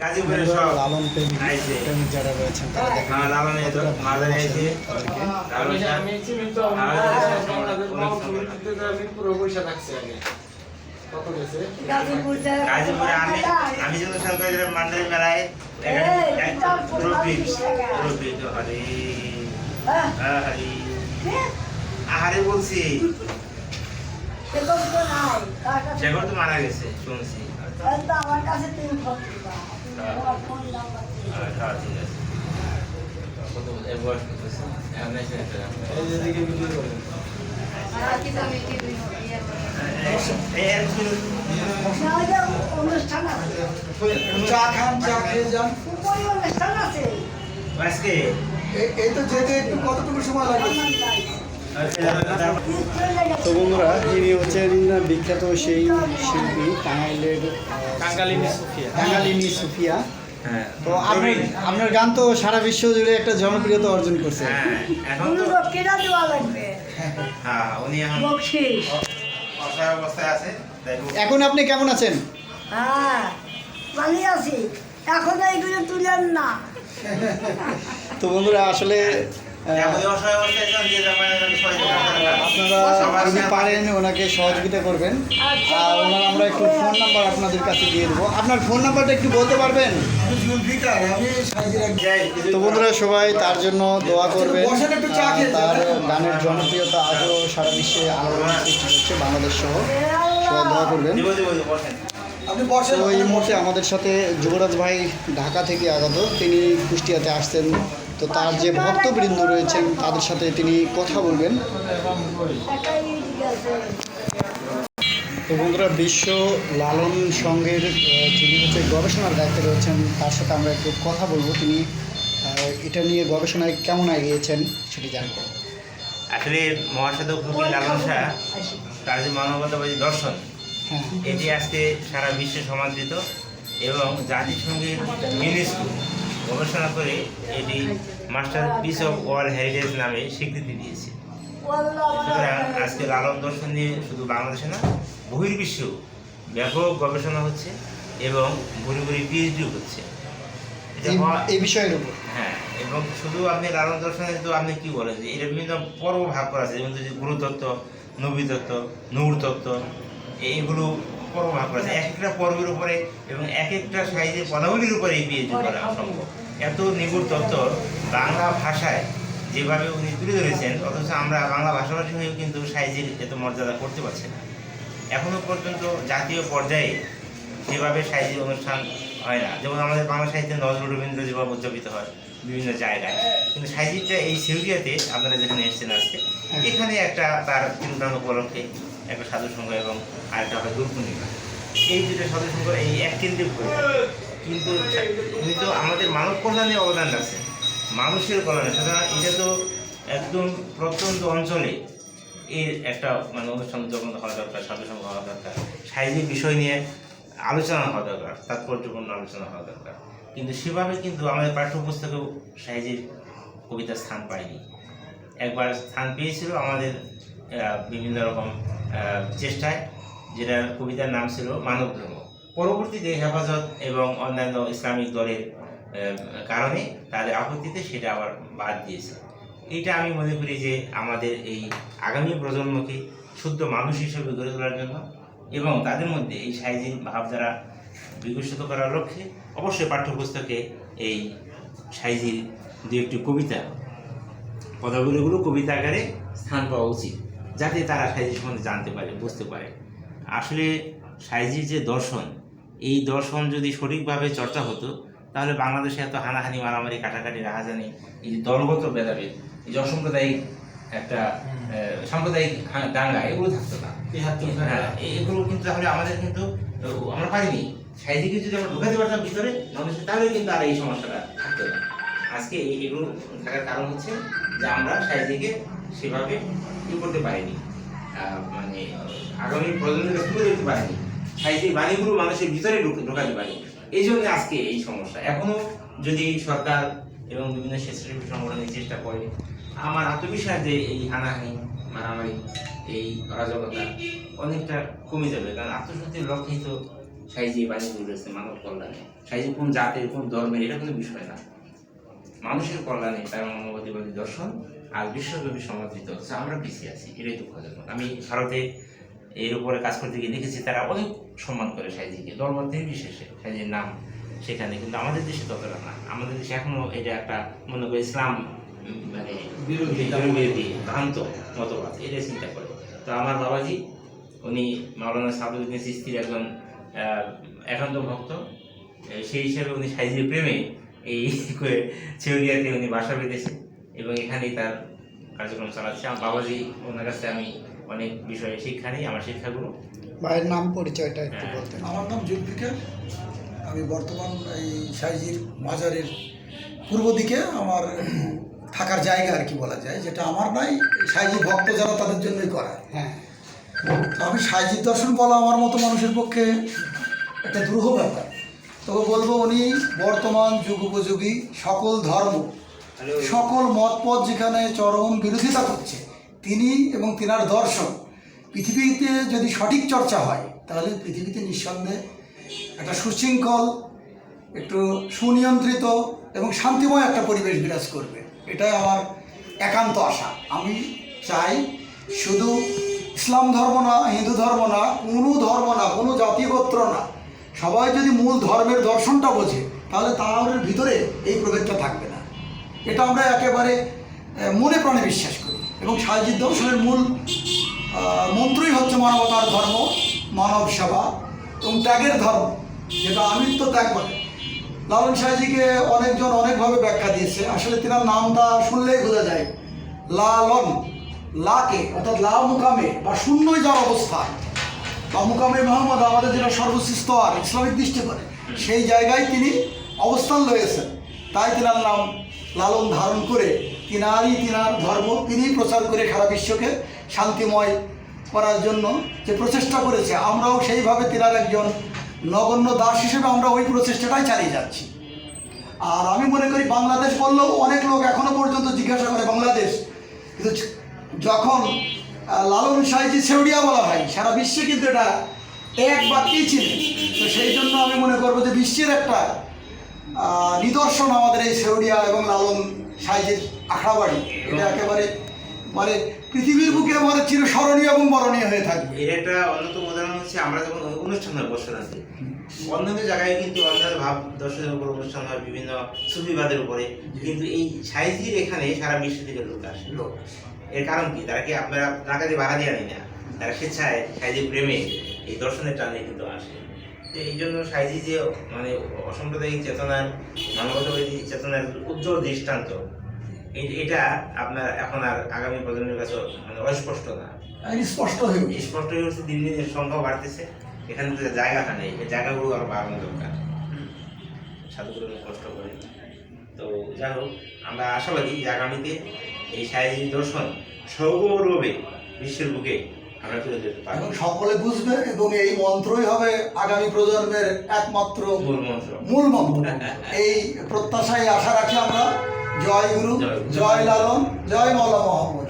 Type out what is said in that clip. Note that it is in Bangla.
গাজীপুরে সব লালন প্রেমিক যারা রয়েছেন তারা দেখেন হ্যাঁ লালন এই তো মাঝে এসে তাদেরকে আমি চিনি তো আমি পুরো পয়সা থাকছে আগে কত গেছে গাজীপুরে আমি যখন সরকারি মান্ডারি মেলায় আহারে বলছি সেগুলো তো মারা গেছে শুনছি আমার কাছে তুমি ফোন দিবা ফোন নাম্বার হ্যাঁ ঠিক আছে কত এর বয়স কত আছে এখন এসে এই যেদিকে ভিডিও করেন অনুষ্ঠান আছে চা খান চা খেয়ে যান উপরে অনুষ্ঠান আছে আজকে এই তো যেতে একটু কতটুকু সময় লাগবে তো বন্ধুরা ইনি হচ্ছেন বিখ্যাত সেই শিল্পী টাঙ্গাইলের টাঙ্গালিনী সুফিয়া। হ্যাঁ তো আপনার গান তো সারা বিশ্ব জুড়ে একটা জনপ্রিয়তা অর্জন করছে। হ্যাঁ এখন তো কেনা দেওয়া লাগবে হ্যাঁ উনি এখন বকশিস অসহায় অবস্থায় আছে এখন আপনি কেমন আছেন? হ্যাঁ ভালো আছি এখন এইগুলো তুলেন না তো বন্ধুরা আসলে এখন অসহায় অবস্থায় আছেন যে আপনারা যদি পারেন ওনাকে সহযোগিতা করবেন। আর ওনার আমরা একটু ফোন নাম্বার আপনাদের কাছে দিয়ে দেবো। আপনার ফোন নাম্বারটা একটু বলতে পারবেন? তো বন্ধুরা সবাই তার জন্য দোয়া করবেন। তার গানের জনপ্রিয়তা আজও সারা বিশ্বে আলোড়ন সৃষ্টি করছে, বাংলাদেশ সহ সবাই দোয়া করবেন। তো এই মুহূর্তে আমাদের সাথে যুবরাজ ভাই ঢাকা থেকে আগত, তিনি কুষ্টিয়াতে আসছেন। তো তার যে ভক্তবৃন্দ রয়েছেন তাদের সাথে তিনি কথা বলবেন। তো বন্ধুরা বিশ্ব লালন সংঘের যিনি হচ্ছে গবেষণার দায়িত্বে রয়েছেন তার সাথে আমরা একটু কথা বলবো। তিনি এটা নিয়ে গবেষণায় কেমন এগিয়েছেন সেটি জানবো। আসলে মহাসাধক ফকির লালন শাহ তার যে মানবতাবাদী দর্শন হ্যাঁ এটি আজকে সারা বিশ্বে সমাদৃত এবং জাতিসংঘের ইউনেস্কো গবেষণা করে এটি master piece of world heritage নামে স্বীকৃতি দিয়েছে। সুতরাং আজকে লালন দর্শন নিয়ে শুধু বাংলাদেশে না বহির্বিশ্বেও ব্যাপক গবেষণা হচ্ছে এবং ঘুরে ঘুরে পিএইচডিও হচ্ছে। এটা এই বিষয়ের উপর হ্যাঁ, এবং শুধু আপনি লালন দর্শনে তো আপনি কি বলেন যে এটা বিভিন্ন পর্ব ভাগ করা আছে, যেমন যে গুরুতত্ত্ব, নবীতত্ত্ব, নূর তত্ত্ব, এইগুলো পর্ব ভাগ করা আছে। এক একটা পর্বের উপরে এবং এক একটা সাইজের পদাবলীর উপরে এই পিএইচডি করা সম্ভব। এত নিগুড় তত্ত্ব বাংলা ভাষায় যেভাবে উনি তুলে ধরেছেন, অথচ আমরা বাংলা ভাষাভাষী হয়েও কিন্তু সাইজের এত মর্যাদা করতে পারছি না। এখনও পর্যন্ত জাতীয় পর্যায়ে যেভাবে সাহিত্যিক অনুষ্ঠান হয় না, যেমন আমাদের বাংলা সাহিত্যে নজরুল রবীন্দ্র যেভাবে উদযাপিত হয় বিভিন্ন জায়গায়, কিন্তু সাহিত্যিকটা এই সিউরিয়াতে আপনারা যেখানে এসেছেন আজকে, এখানে একটা তার চিন্তান উপলক্ষে একটা সাধু সংঘ এবং আরেকটা হবে দোল পূর্ণিমা, এই দুটো সাধু সংঘ এই এক কেন্দ্রিক করে। কিন্তু উনি তো আমাদের মানব কল্যাণে অবদান রাখছেন, মানুষের কল্যাণে। সুতরাং এটা তো একদম প্রত্যন্ত অঞ্চলে এর একটা মানে অনুষ্ঠান যখন হওয়া দরকার, সাধু সংঘ হওয়া দরকার, সাহিত্যিক বিষয় নিয়ে আলোচনা হওয়া দরকার, তাৎপর্যপূর্ণ আলোচনা হওয়া দরকার। কিন্তু সেভাবে কিন্তু আমাদের পাঠ্যপুস্তকেও সাহিত্যিক কবিতার স্থান পায়নি। একবার স্থান পেয়েছিল আমাদের বিভিন্ন রকম চেষ্টায়, যেটার কবিতার নাম ছিল মানব ধর্ম। পরবর্তীতে হেফাজত এবং অন্যান্য ইসলামিক দলের কারণে তাদের আপত্তিতে সেটা আবার বাদ দিয়েছে। এইটা আমি মনে করি যে আমাদের এই আগামী প্রজন্মকে শুদ্ধ মানুষ হিসেবে গড়ে তোলার জন্য এবং তাদের মধ্যে এই সাহিত্যিক ভাবধারা বিকশিত করার লক্ষ্যে অবশ্যই পাঠ্যপুস্তকে এই সাহিত্যিক দু একটি কবিতা পদাবলীগুলো কবিতা আকারে স্থান পাওয়া উচিত, যাতে তারা সাহিত্য সম্বন্ধে জানতে পারে, বুঝতে পারে। আসলে সাহিত্যিক যে দর্শন, এই দর্শন যদি সঠিকভাবে চর্চা হতো তাহলে বাংলাদেশে এত হানাহানি, মারামারি, কাটাকাটি, রাহাজানি, এই যে দলগত ভেদাভেদ, এই যে অসাম্প্রদায়িক একটা সাম্প্রদায়িক দাঙ্গা, এগুলো থাকতো না। হ্যাঁ, এগুলো কিন্তু তাহলে আমাদের কিন্তু আমরা পারিনি। সাহিত্যিকে যদি আমরা ঢুকাতে পারতাম ভিতরে মানুষের, তাহলে কিন্তু আর এই সমস্যাটা থাকতো না। আজকে এগুলো থাকার কারণ হচ্ছে যে আমরা সাহিত্যিকে সেভাবে করতে পারিনি, মানে আগামী প্রজন্মকে তুলে ধরতে পারিনি, সাহিত্যিক বাণীগুলো মানুষের ভিতরে ঢোকাতে পারিনি। এই জন্য আজকে এই সমস্যা। এখনো যদি সরকার এবং বিভিন্ন স্বেচ্ছাসেবী সংগঠন চেষ্টা করে, আমার আত্মবিশ্বাস যে এই হানাহানি, মারামারি, এই অরাজকতা অনেকটা কমে যাবে। কারণ আত্মশুদ্ধির লক্ষ্যেই তো সাইজি বাণী বলেছে মানব কল্যাণে। সাইজি কোন জাতের কোন ধর্মের এটা কোনো বিষয় না, মানুষের কল্যাণে তার মানবতাবাদী দর্শন আর বিশ্বব্যাপী সমাদৃত হচ্ছে। আমরা পিছিয়ে আছি, এটাই দুঃখজনক। আমি ভারতে এর উপরে কাজ করতে গিয়ে দেখেছি তারা অনেক সম্মান করে সাইজিকে, ধর্ম নির্বিশেষে সাইজির নাম সেখানে, কিন্তু আমাদের দেশে ততটা না। আমাদের দেশে এখনো এটা একটা মনে করি ইসলাম মানে বিরোধী ভ্রান্ত মতবাদ, এটা চিন্তা করে। তো আমার বাবাজি উনি মাওলানা সাদুদ্দিন চিশতির একজন একান্ত ভক্ত, সেই হিসাবে উনি সাইজির প্রেমে এই ছেউরিয়াতে উনি বাসা বেঁধেছে এবং এখানেই তার কার্যক্রম চালাচ্ছে। আমার বাবাজি ওনার কাছে আমি অনেক বিষয়ে শিক্ষা নিই, আমার শিক্ষাগুলো। ভাইয়ের নাম পরিচয়টা একটু বলতেন। আমার নাম জুলফিকার। আমি বর্তমান এই সাইজির মাজারের পূর্ব দিকে আমার থাকার জায়গা আর কি বলা যায়, যেটা আমার নাই, সাইজি ভক্ত যারা তাদের জন্যই করা। হ্যাঁ, তো আমি সাইজির দর্শন বলা আমার মতো মানুষের পক্ষে একটা দুরূহ ব্যাপার। তবে বলবো উনি বর্তমান যুগ উপযোগী সকল ধর্ম, সকল মতপথ যেখানে চরম বিরোধিতা করছে, তিনি এবং তিনার দর্শন পৃথিবীতে যদি সঠিক চর্চা হয় তাহলে পৃথিবীতে নিঃসন্দেহে একটা সুশৃঙ্খল, একটু সুনিয়ন্ত্রিত এবং শান্তিময় একটা পরিবেশ বিরাজ করবে। এটাই আমার একান্ত আশা। আমি চাই শুধু ইসলাম ধর্ম না, হিন্দু ধর্ম না, কোনো ধর্ম না, কোনো জাতিগোত্র না, সবাই যদি মূল ধর্মের দর্শনটা বোঝে তাহলে তার ভিতরে এই প্রভেদটা থাকবে না। এটা আমরা একেবারে মনে প্রাণে বিশ্বাস করি। এবং সাইজির দর্শনের মূল মন্ত্রই হচ্ছে মানবতার ধর্ম, মানব সেবা এবং ত্যাগের ধর্ম, যেটা আমৃত্য ত্যাগ বলে। লালন সাইজিকে অনেকজন অনেকভাবে ব্যাখ্যা দিয়েছে। আসলে তিনার নামটা শুনলেই বোঝা যায়, লালন, লাকে অর্থাৎ লা মুকামে বা শূন্যই যার অবস্থা, বা মুকামে মোহাম্মদ আমাদের যেটা সর্বোচ্চ স্তর ইসলামিক দৃষ্টিকোণে, সেই জায়গায় তিনি অবস্থান রয়েছেন। তাই তিনার নাম লালন ধারণ করে তিনার ধর্ম তিনি প্রচার করে সারা বিশ্বকে শান্তিময় করার জন্য যে প্রচেষ্টা করেছে, আমরাও সেইভাবে তিনার একজন নগণ্য দাস হিসেবে আমরা ওই প্রচেষ্টাটাই চালিয়ে যাচ্ছি। আর আমি মনে করি বাংলাদেশ বললেও অনেক লোক এখনো পর্যন্ত জিজ্ঞাসা করে বাংলাদেশ, কিন্তু যখন লালন সাইজি ছেউড়িয়া বলা হয় সারা বিশ্বে কিন্তু এটা এক বাক্যেই চিনে। তো সেই জন্য আমি মনে করবো যে বিশ্বের একটা নিদর্শন আমাদের এই ছেউড়িয়া এবং লালন সাইজির আখড়াবাড়ি, এটা একেবারে মানে পৃথিবীর বুকে আমাদের চিরস্মরণীয় এবং বরণীয় হয়ে থাকবে। এর একটা অন্যতম উদাহরণ হচ্ছে আমরা যখন অনুষ্ঠান হয় বর্ষরাতে, অন্যান্য জায়গায় কিন্তু অন্যান্য ভাব দর্শনের উপর অনুষ্ঠান হয়, বিভিন্ন সুফিবাদের উপরে, কিন্তু এই সাইজির এখানে সারা বিশ্ব থেকে লোক আসে। এর কারণ কি? তারা কি আপনারা টাকা দিয়ে ভাড়া দিয়ে আনি না, তারা স্বেচ্ছায় সাইজির প্রেমে এই দর্শনের টানে কিন্তু আসে। তো এই জন্য সাইজি যে মানে অসাম্প্রদায়িক চেতনার, মানবতাবাদী চেতনার উজ্জ্বল দৃষ্টান্ত, এটা আপনার এখন আর আগামী প্রজন্মের কাছে মানে অস্পষ্ট না, স্পষ্ট হয়ে উঠে। স্পষ্ট হয়ে উঠছে। দিন দিন এর সংখ্যা বাড়তেছে, এখানে তো জায়গাটা নেই, এই জায়গাগুলো আরো বাড়ানো দরকার, সাধুগুলো কষ্ট করে। তো যাই হোক, আমরা আশাবাদী যে আগামীতে এই সাইজি দর্শন সর্বভাবে বিশ্বের বুকে আমরা তুলে যেতে পারবো এবং সকলে বুঝবে, এবং এই মন্ত্রই হবে আগামী প্রজন্মের একমাত্র মূল মন্ত্র। এই প্রত্যাশায় আশা রাখি আমরা। জয় গুরু, জয় লালন, জয় মাওলানা মোহাম্মদ।